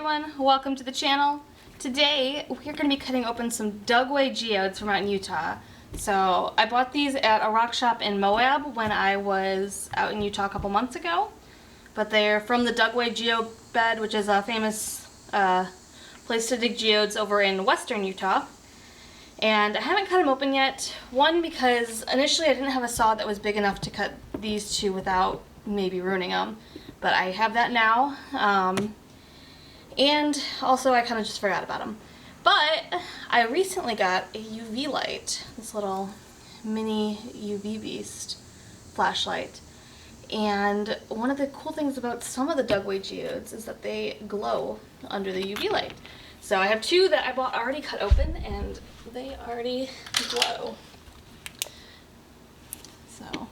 everyone, welcome to the channel. Today we're going to be cutting open some Dugway geodes from out in Utah. So I bought these at a rock shop in Moab when I was out in Utah a couple months ago. But they're from the Dugway geode bed, which is a famous place to dig geodes over in western Utah. And I haven't cut them open yet. One, because initially I didn't have a saw that was big enough to cut these two without maybe ruining them. But I have that now. And also I kind of just forgot about them. But I recently got a UV light, this little mini UV beast flashlight. And one of the cool things about some of the Dugway geodes is that they glow under the UV light. So I have two that I bought already cut open and they already glow. So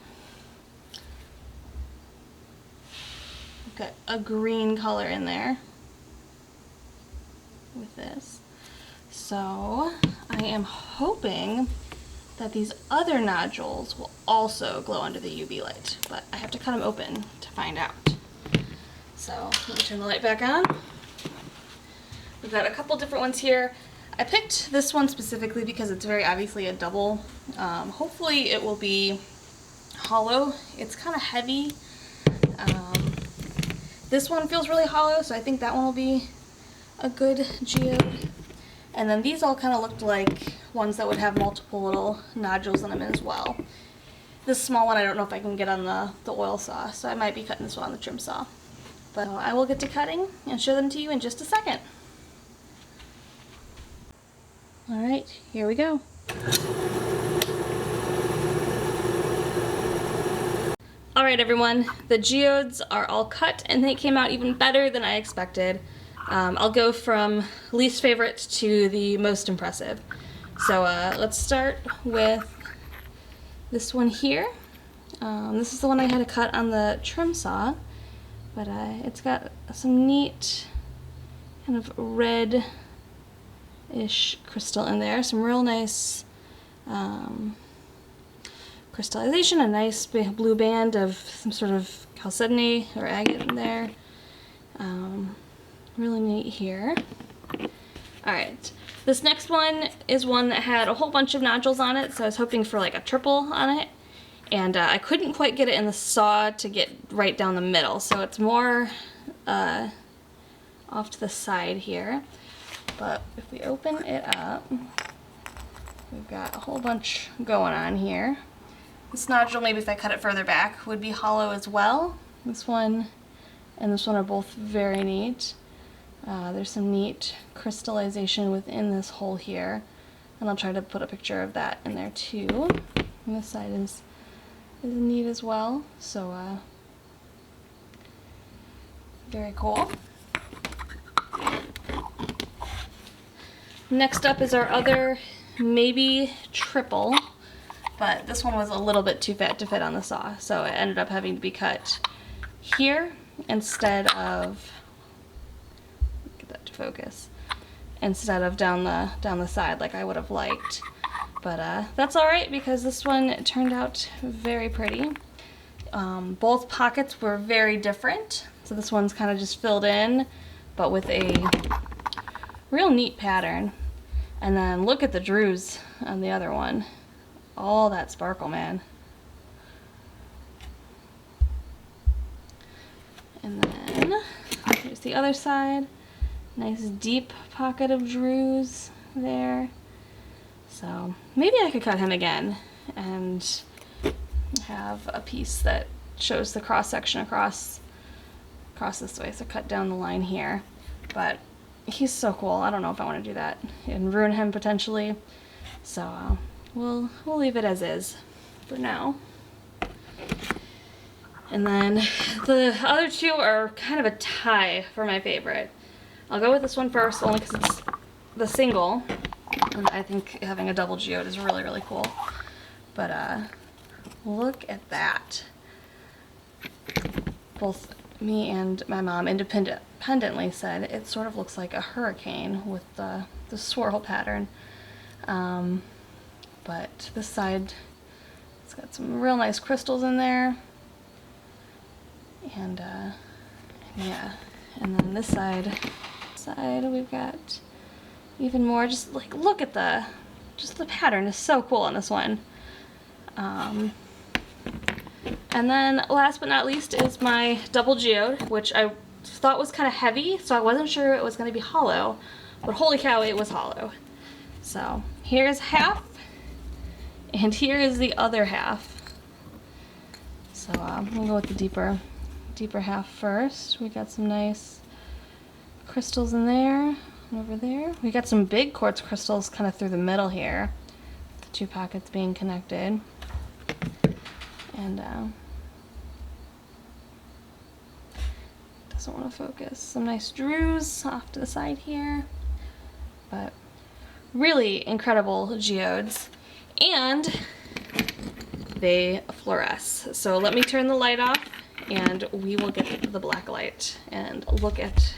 I've got a green color in there with this. So I am hoping that these other nodules will also glow under the UV light, but I have to cut them open to find out. So let me turn the light back on. We've got a couple different ones here. I picked this one specifically because it's very obviously a double. Hopefully it will be hollow. It's kind of heavy. This one feels really hollow, so I think that one will be a good geode. And then these all kind of looked like ones that would have multiple little nodules in them as well. This small one I don't know if I can get on the oil saw, so I might be cutting this one on the trim saw. But I will get to cutting and show them to you in just a second. Alright, here we go. Alright everyone, the geodes are all cut and they came out even better than I expected. I'll go from least favorite to the most impressive. So let's start with this one here. This is the one I had to cut on the trim saw, but it's got some neat kind of red-ish crystal in there. Some real nice crystallization, a nice blue band of some sort of chalcedony or agate in there. Really neat here. Alright, this next one is one that had a whole bunch of nodules on it, so I was hoping for like a triple on it. And I couldn't quite get it in the saw to get right down the middle, so it's more off to the side here. But if we open it up, we've got a whole bunch going on here. This nodule, maybe if I cut it further back, would be hollow as well. This one and this one are both very neat. There's some neat crystallization within this hole here, and I'll try to put a picture of that in there too. And this side is neat as well, so very cool. Next up is our other maybe triple, but this one was a little bit too fat to fit on the saw, so it ended up having to be cut here instead of, get that to focus, instead of down the side like I would have liked. But that's alright because this one turned out very pretty. Both pockets were very different, so this one's kind of just filled in but with a real neat pattern. And then look at the druze on the other one. All that sparkle, man. And then here's the other side. Nice deep pocket of druze there. So maybe I could cut him again and have a piece that shows the cross section across this way. So cut down the line here. But he's so cool. I don't know if I want to do that and ruin him potentially. So we'll leave it as is for now. And then the other two are kind of a tie for my favorite. I'll go with this one first only because it's the single, and I think having a double geode is really, really cool. But look at that. Both me and my mom independently said it sort of looks like a hurricane with the swirl pattern. But this side, it's got some real nice crystals in there. And yeah, and then this side, side we've got even more. Just like look at the pattern is so cool on this one. And then last but not least is my double geode, which I thought was kind of heavy, so I wasn't sure it was going to be hollow, but holy cow, it was hollow. So here's half, and here is the other half. So we'll go with the deeper half first. We got some nice crystals in there, and over there. We got some big quartz crystals kind of through the middle here, the two pockets being connected. And doesn't want to focus. Some nice drues off to the side here, but really incredible geodes, and they fluoresce. So let me turn the light off and we will get the black light and look at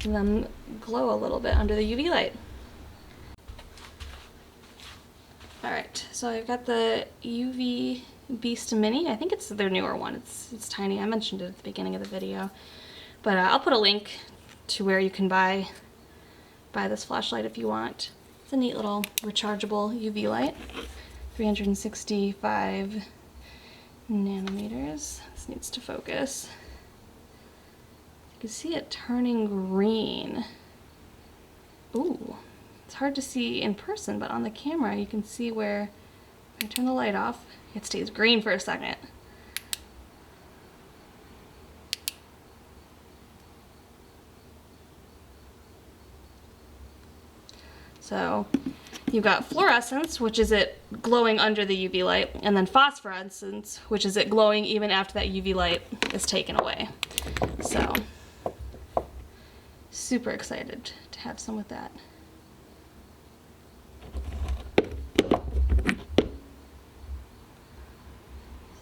them glow a little bit under the UV light. Alright, so I've got the UV Beast Mini. I think it's their newer one. It's tiny. I mentioned it at the beginning of the video. But I'll put a link to where you can buy this flashlight if you want. It's a neat little rechargeable UV light. 365 nanometers. This needs to focus. You can see it turning green. Ooh, it's hard to see in person, but on the camera you can see where I turn the light off, it stays green for a second. So you've got fluorescence, which is it glowing under the UV light, and then phosphorescence, which is it glowing even after that UV light is taken away. So super excited to have some with that.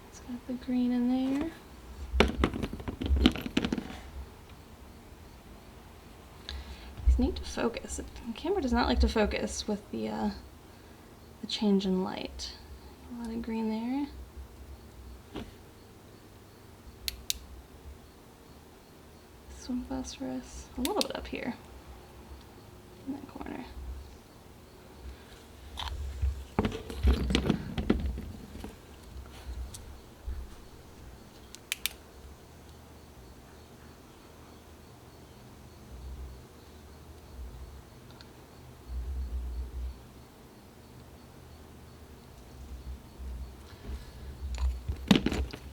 It's got the green in there. It's neat to focus. The camera does not like to focus with the change in light. A lot of green there. This one phosphorus a little bit up here in that corner.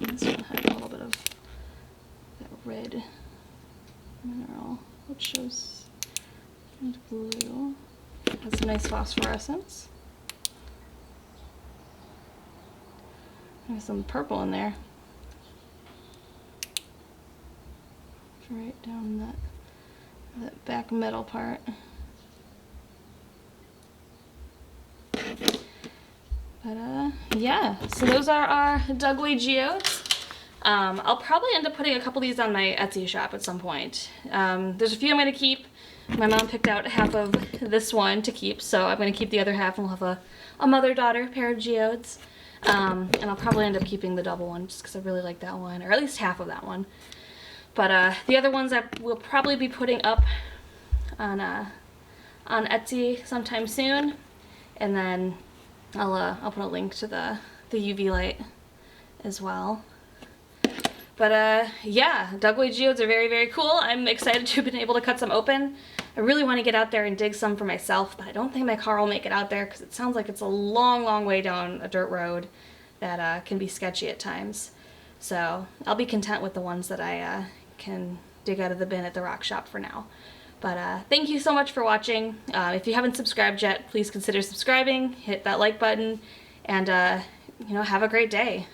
This one had a little bit of that red mineral, which shows and blue. Has some nice phosphorescence. There's some purple in there. Right down that back middle part. But yeah, so those are our Dugway geodes. I'll probably end up putting a couple of these on my Etsy shop at some point. There's a few I'm going to keep. My mom picked out half of this one to keep, so I'm going to keep the other half and we'll have a mother-daughter pair of geodes. And I'll probably end up keeping the double one just because I really like that one, or at least half of that one. But the other ones I will probably be putting up on Etsy sometime soon, and then I'll put a link to the UV light as well. But yeah, Dugway geodes are very, very cool. I'm excited to have been able to cut some open. I really want to get out there and dig some for myself, but I don't think my car will make it out there because it sounds like it's a long, long way down a dirt road that can be sketchy at times. So I'll be content with the ones that I can dig out of the bin at the rock shop for now. But thank you so much for watching. If you haven't subscribed yet, please consider subscribing, hit that like button, and you know, have a great day.